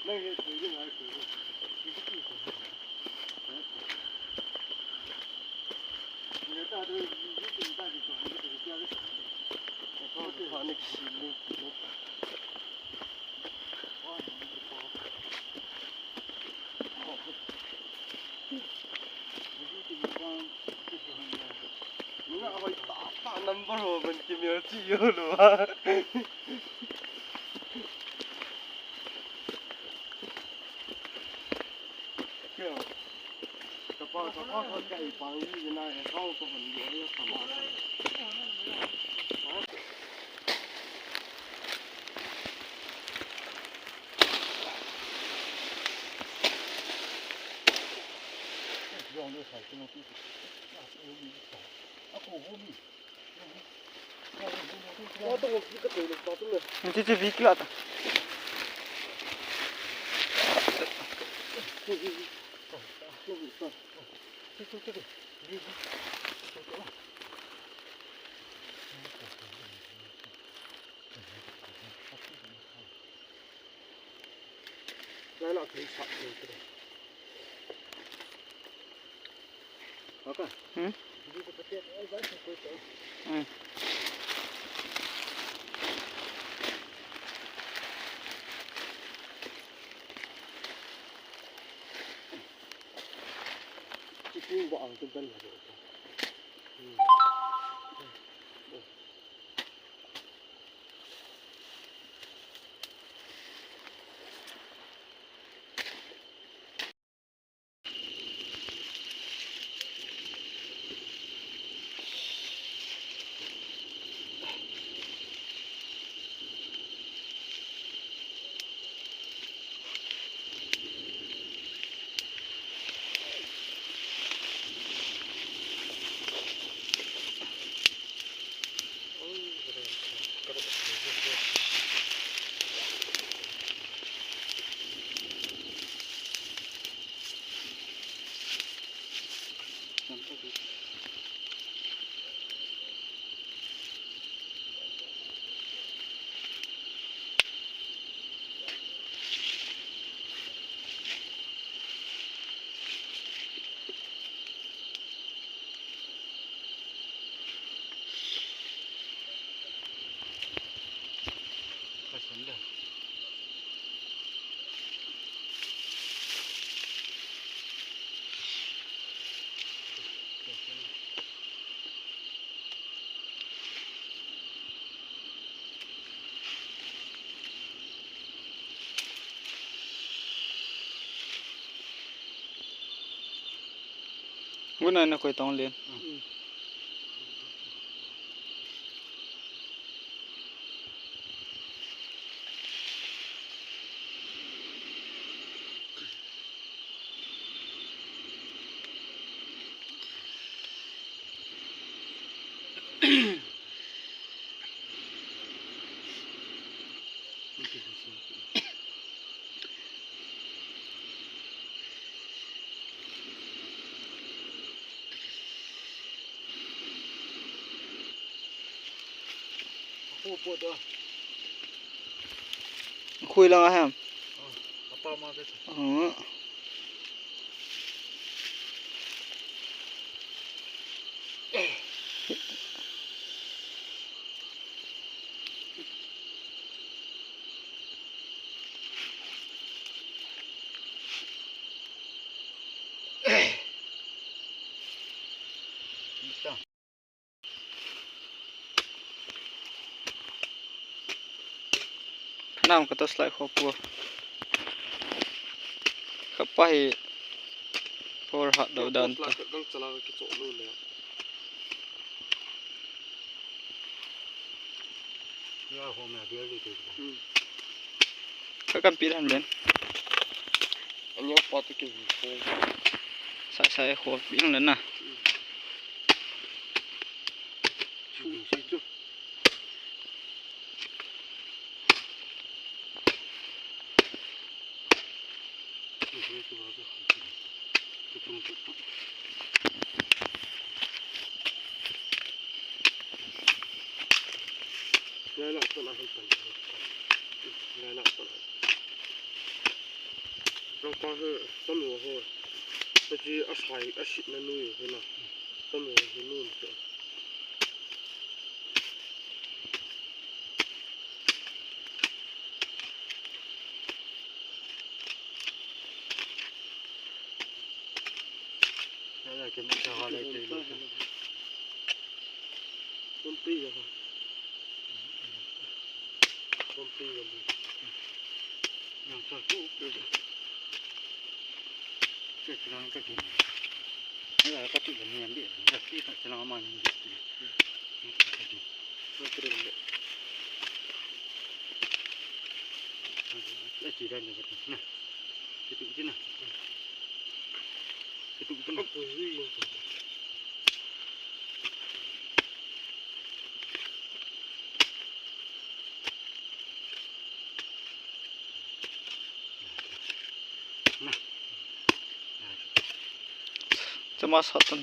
那个水的还是水的，你不记水。你大都一定大就转，你这个加个水。我靠，那个洗那个。大能不说问题没有自由了吧？这样，这把他盖房子那也搞不很多，要干嘛？用那海参的地，那有米少，啊，够米。我都一个头了，搞定了。你这微了的。这个，来了可以插进去的。好看。嗯。嗯。这金网真笨了，这个。行的。bữa nay nó khởi tông lên. Khui lang hả? Nam kata slide khopua kapai for hat do dan ta kan pi han ben anyo pot ke sai kho pi han na nó có tôm nhiều hơn cái gì ở xoài ở xịn nó nuôi thế nào tôm nhiều thì nuôi được đây là cái cho họ đây chơi luôn tôm tì rồi tôm tì rồi nó cho chú cái nó cái gì đây là cái chuyện là miền biển cái gì phải cho nó mà miền biển nó cái này cái chỉ đây là cái này cái tụ chứ này cái tụ chứ này cuma satu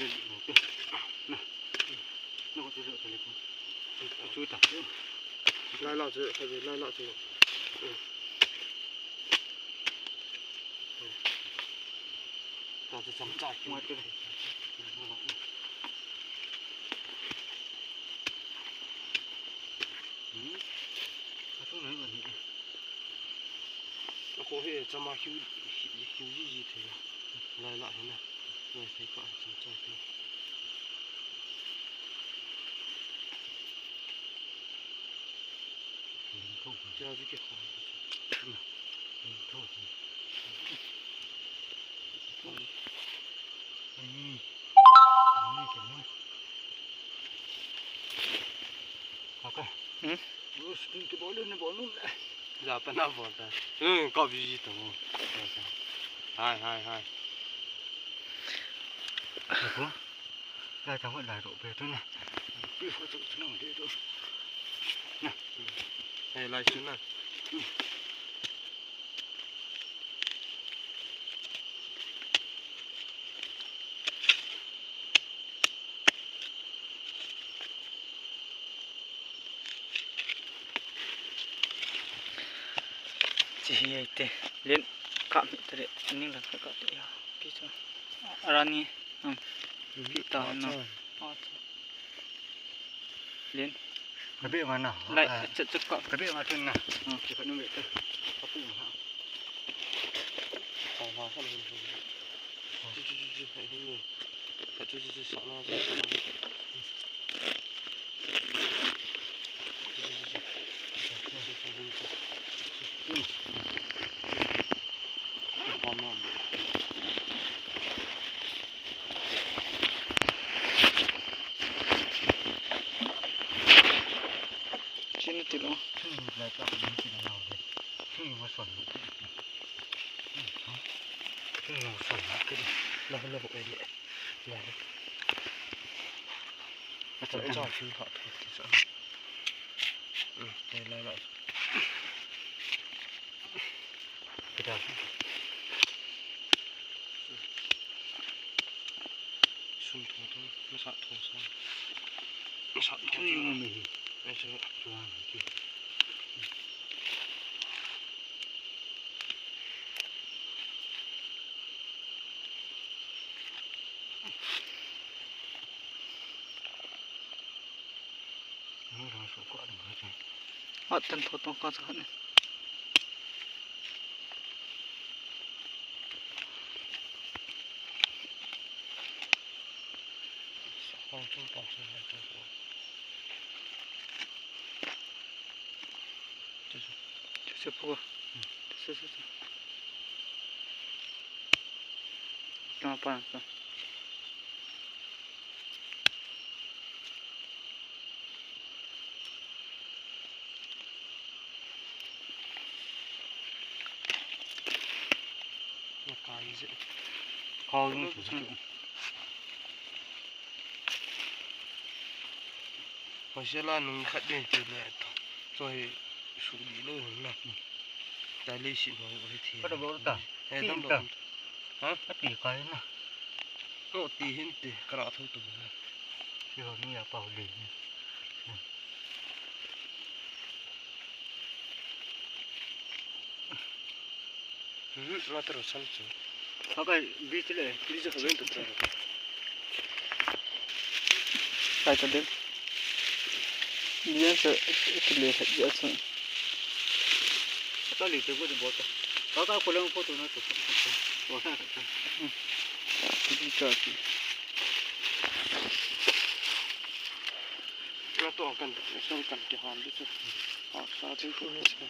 lên này nó có thể dựa phải lên chui tập lai lọ chứ phải lai lọ chứ ta sẽ sắm chạy ngoài cái này ở chỗ này còn gì nó có hệ cho mà hiu gì thế lai lọ thế này này thấy quả sắm chạy thế giao gì cái khoản thôi ok cái bó lên bó luôn đấy giờ bên nào vào ta có gì đâu hai được không ra cháu vẫn lại độ về thôi này đi phải tự nó ở đây thôi nè này lại xuống này chỉ ấy thế lên cạm thế anh là phải cạm thế à cái chỗ rani kita nó lên cái bệ mà nào lại chật chật cạm cái bệ mà trên nào chỉ phải nuôi bệ thôi có phụ hả hoa không chứ sợ nó trên thì nó lại cạm những cái nào đấy mà sồn nó sồn cái nó bộ này đi này nó cho chứ họ thôi đây lại lại cái đó xuân thổ thôi nó sợ thổ sao nó sợ thổ chứ mà mình này chứ nó đang số quả được hết rồi ở tận thổ tông con sẵn này không chung tỏ sự là cho của sẽ phù sẽ apa nó cài dễ kho nó chủ dụng hồi xưa là nung khát điện từ lại rồi xử lý luôn nè tại lấy xịn rồi thì có đâu đó hay tin tấm cả độ hả cái tỷ cái nè nó tì hin tì cái đó thôi tụi thì hồi nó bảo đi nó tự sẵn chứ họ cái biết đấy đi cho bên tụi Tại cho đến liên sẽ cái lệ hết giờ xong cái lì tôi có được bao nhiêu có cái cô lớn photo nó chụp có sao đi cho chị nó to cần xong cần cái hòn đi chứ họ sao thế cũng hết rồi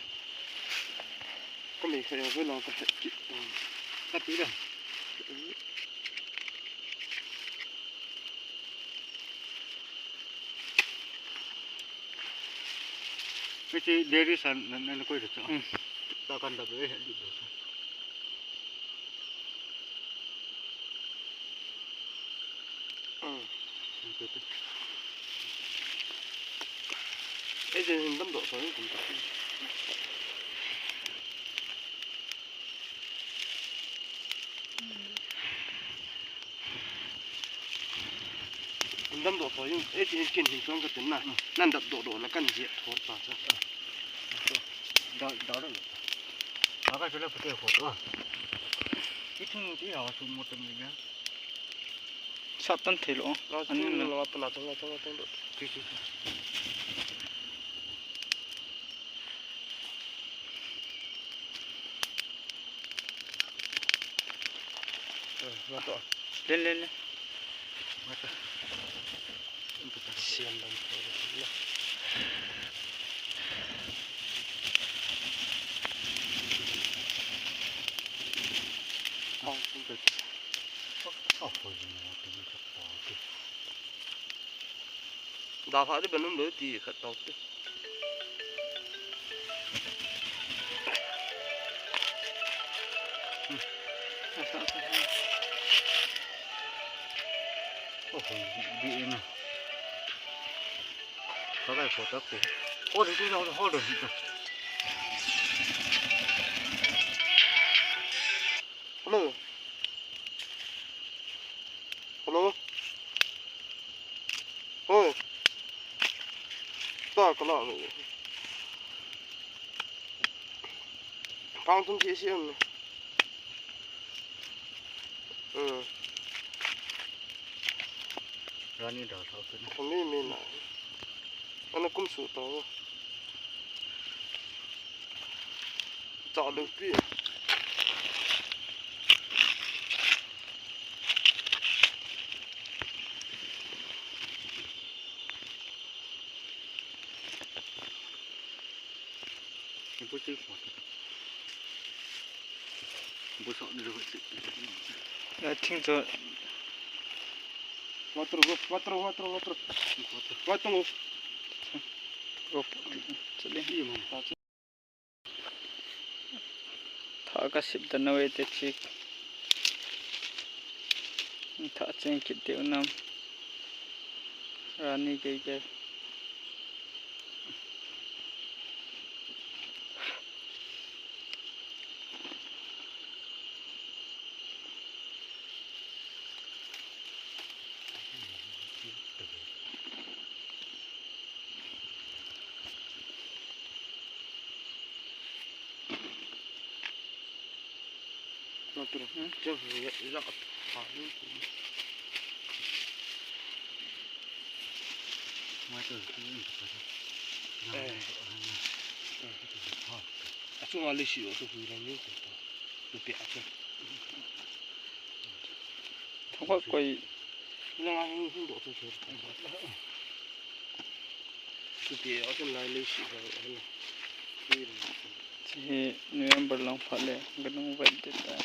có mình phải với nó cái cắt tí rồi cái gì để đi sẵn nên nó quay được chưa ta cần đập đấy hiện được cái gì hình tấm độ thôi cũng được hình tấm độ thôi nhưng cái gì kinh hình trong cái tính này nan đập độ là căn diện thôi vào chứ đó đó rồi đó cái chỗ là phải phốt đó ít thằng tí họ dùng một tuần nữa sát tân thế lộ nó anh nhưng mình nó trong độ nó to lên lên lên xiên đồng thôi không được oh hồi nó thì nó bỏ cái đào phá đi bên nó mới thì khát tao chứ oh hồi bị nè có cái phốt đó kìa ô thì chúng nó ho được hello hello ôi ta có lọ rồi phong tung chia xiêm này ra đi đào tháo cái không biết mình nào nó cũng sụt to chọn được gì bố trí phốt bố sợ được là听着 quattro go cho đến gì mà ta chứ thả cái xịp tận nơi để chiếc thả trên cái tiểu nam rani cái nó từ chứ lọt phải ngoài từ chung là lịch sử của tôi là như thế tôi bịa chứ không có quay nhưng mà không độ tôi thôi tôi bịa ở trên này lịch sử rồi thì November long phải lệ cái nó vậy để ta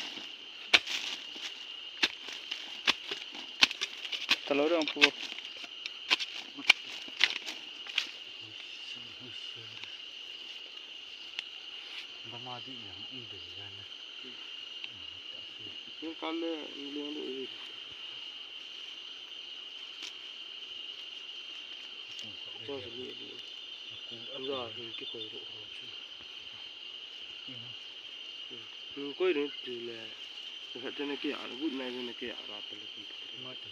talo dong po Bama di yang ini dah. nhưng cá lê liên đội cho sự nhẹ đi giờ mình cái quầy độ hồ chứ quay đến từ là phải trên cái ảo bút này trên cái ảo là từ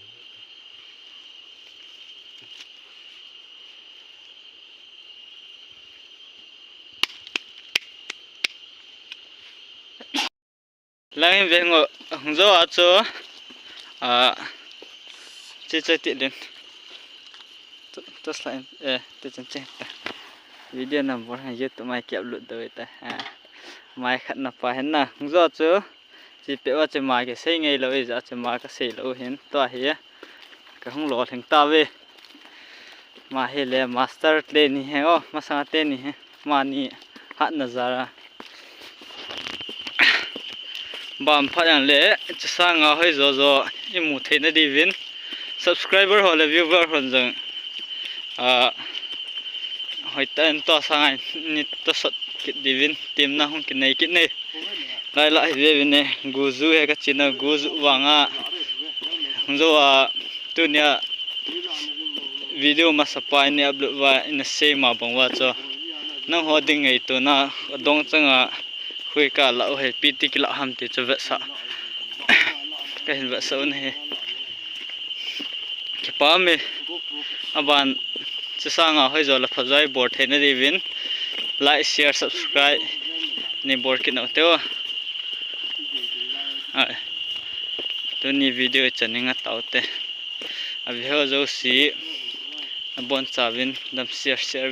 Lang về ngồi gió ở chỗ chơi tiện đến tốt lại tôi chân chết video nằm vào hàng YouTube mai kẹp luận tới ta mai khăn nạp phải hết na gió chỗ chỉ biếtว่าจะมาcái xây ngay rồi giờจะมาcái xây rồi hiện toa here cái không lọt thành ta về mà hiện là master lên này ô mà sang tên này mà ni hát nazara bám phát hàng lẽ chỉ sang ngõ hơi rồi im một thế này đi vin subscriber hoặc là viewer hơn rằng hỏi tên to sang ai nít to sốt cái đi vin tìm na không cái này lại về bên này guzu hay cái chuyện là guzu vàng à rồi tu nia video mà sắp bài này upload vào in xem mà bằng vào cho nó họ định ngày tu na đông chẳng à khui cả lão hay pt cái lão ham thì cho vợ sợ cái hình vợ sợ này cái bao mi bạn chỉ sang à hơi rồi là phải dạy board thế này đi vin like share subscribe này board cái nào tiêu tôi ní video chân nên ngắt tàu te à video dấu xí bon chавin dam share